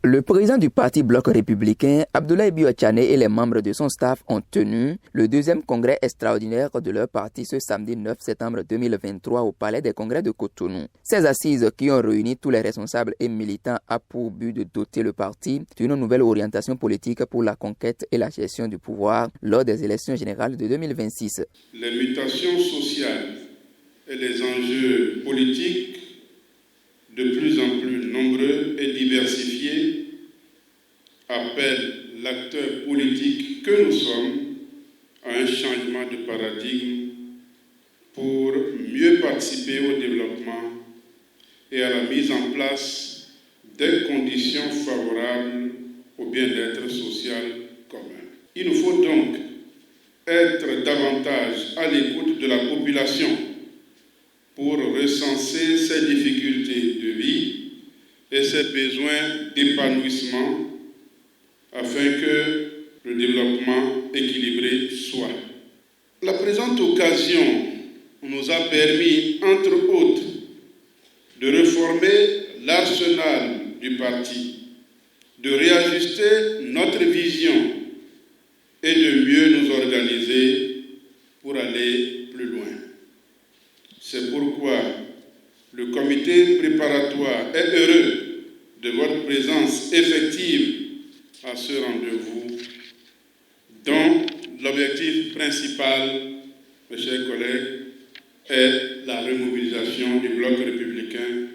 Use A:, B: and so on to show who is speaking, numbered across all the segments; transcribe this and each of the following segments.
A: Le président du parti Bloc républicain, Abdoulaye Bio-Tchane, et les membres de son staff ont tenu le deuxième congrès extraordinaire de leur parti ce samedi 9 septembre 2023 au Palais des Congrès de Cotonou. Ces assises qui ont réuni tous les responsables et militants a pour but de doter le parti d'une nouvelle orientation politique pour la conquête et la gestion du pouvoir lors des élections générales de 2026.
B: Les mutations sociales et les enjeux politiques de plus en plus nombreux et diversifiés appellent l'acteur politique que nous sommes à un changement de paradigme pour mieux participer au développement et à la mise en place des conditions favorables au bien-être social commun. Il nous faut donc être davantage à l'écoute de la population pour recenser ses difficultés de vie et ses besoins d'épanouissement afin que le développement équilibré soit. La présente occasion nous a permis, entre autres, de réformer l'arsenal du parti, de réajuster notre vision et de mieux nous organiser pour aller plus loin. C'est pourquoi le comité préparatoire est heureux de votre présence effective à ce rendez-vous, dont l'objectif principal, mes chers collègues, est la remobilisation du bloc républicain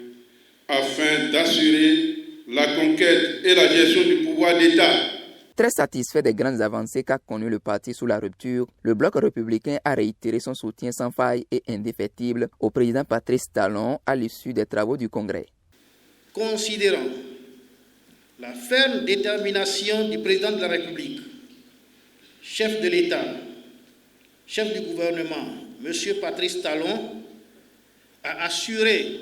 B: afin d'assurer la conquête et la gestion du pouvoir d'État.
A: Très satisfait des grandes avancées qu'a connues le parti sous la rupture, le Bloc républicain a réitéré son soutien sans faille et indéfectible au président Patrice Talon à l'issue des travaux du Congrès.
C: Considérant la ferme détermination du président de la République, chef de l'État, chef du gouvernement, M. Patrice Talon, à assurer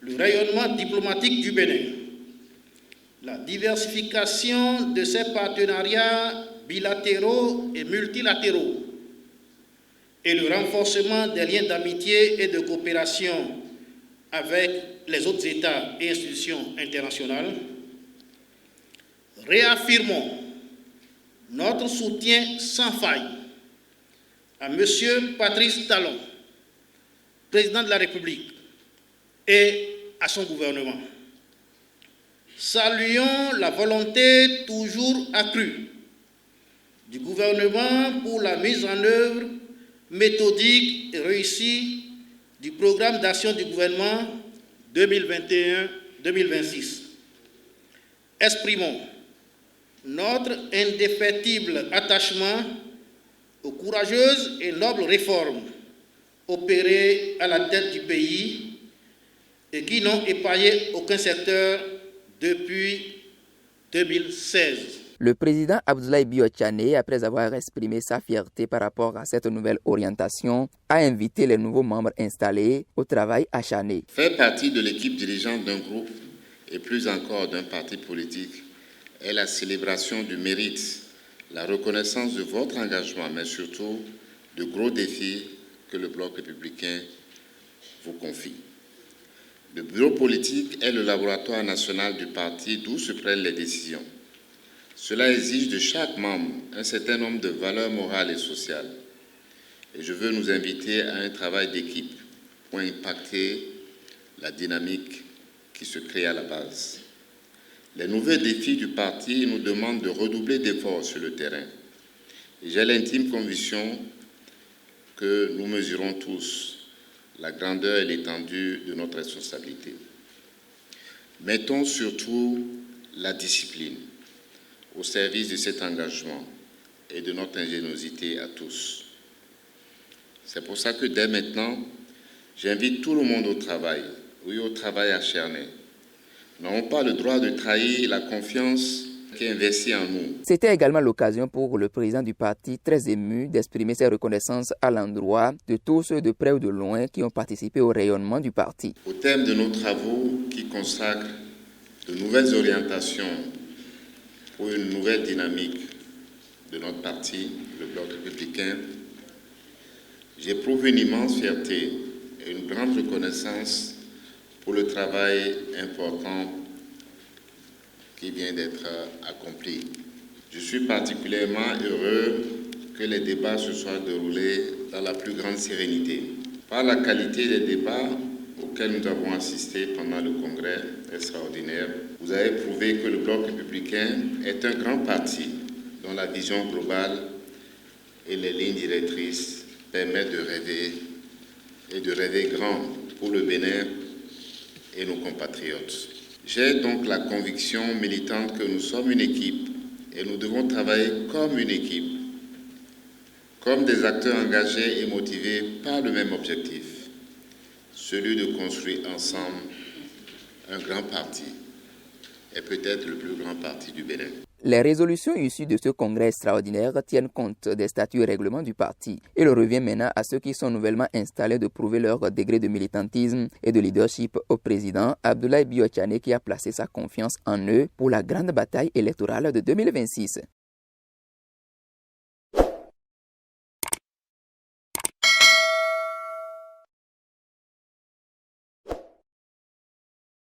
C: le rayonnement diplomatique du Bénin, la diversification de ses partenariats bilatéraux et multilatéraux et le renforcement des liens d'amitié et de coopération avec les autres États et institutions internationales, réaffirmons notre soutien sans faille à M. Patrice Talon, président de la République, et à son gouvernement. Saluons la volonté toujours accrue du gouvernement pour la mise en œuvre méthodique et réussie du programme d'action du gouvernement 2021-2026. Exprimons notre indéfectible attachement aux courageuses et nobles réformes opérées à la tête du pays et qui n'ont épargné aucun secteur depuis 2016.
A: Le président Abdoulaye Bio-Tchane, après avoir exprimé sa fierté par rapport à cette nouvelle orientation, a invité les nouveaux membres installés au travail acharné.
D: Faire partie de l'équipe dirigeante d'un groupe et plus encore d'un parti politique est la célébration du mérite, la reconnaissance de votre engagement, mais surtout de gros défis que le Bloc républicain vous confie. Le bureau politique est le laboratoire national du parti d'où se prennent les décisions. Cela exige de chaque membre un certain nombre de valeurs morales et sociales. Et je veux nous inviter à un travail d'équipe pour impacter la dynamique qui se crée à la base. Les nouveaux défis du parti nous demandent de redoubler d'efforts sur le terrain. Et j'ai l'intime conviction que nous mesurons tous la grandeur et l'étendue de notre responsabilité. Mettons surtout la discipline au service de cet engagement et de notre ingéniosité à tous. C'est pour ça que dès maintenant, j'invite tout le monde au travail, oui, au travail acharné. Nous n'avons pas le droit de trahir la confiance qui est investie en nous.
A: C'était également l'occasion pour le président du parti, très ému, d'exprimer ses reconnaissances à l'endroit de tous ceux de près ou de loin qui ont participé au rayonnement du parti.
D: Au terme de nos travaux qui consacrent de nouvelles orientations pour une nouvelle dynamique de notre parti, le Bloc républicain, j'éprouve une immense fierté et une grande reconnaissance pour le travail important qui vient d'être accompli. Je suis particulièrement heureux que les débats se soient déroulés dans la plus grande sérénité. Par la qualité des débats auxquels nous avons assisté pendant le congrès extraordinaire, vous avez prouvé que le Bloc républicain est un grand parti dont la vision globale et les lignes directrices permettent de rêver et de rêver grand pour le Bénin et nos compatriotes. J'ai donc la conviction militante que nous sommes une équipe et nous devons travailler comme une équipe, comme des acteurs engagés et motivés par le même objectif, celui de construire ensemble un grand parti et peut-être le plus grand parti du Bénin.
A: Les résolutions issues de ce congrès extraordinaire tiennent compte des statuts et règlements du parti. Il revient maintenant à ceux qui sont nouvellement installés de prouver leur degré de militantisme et de leadership au président Abdoulaye Bio Tchané qui a placé sa confiance en eux pour la grande bataille électorale de 2026.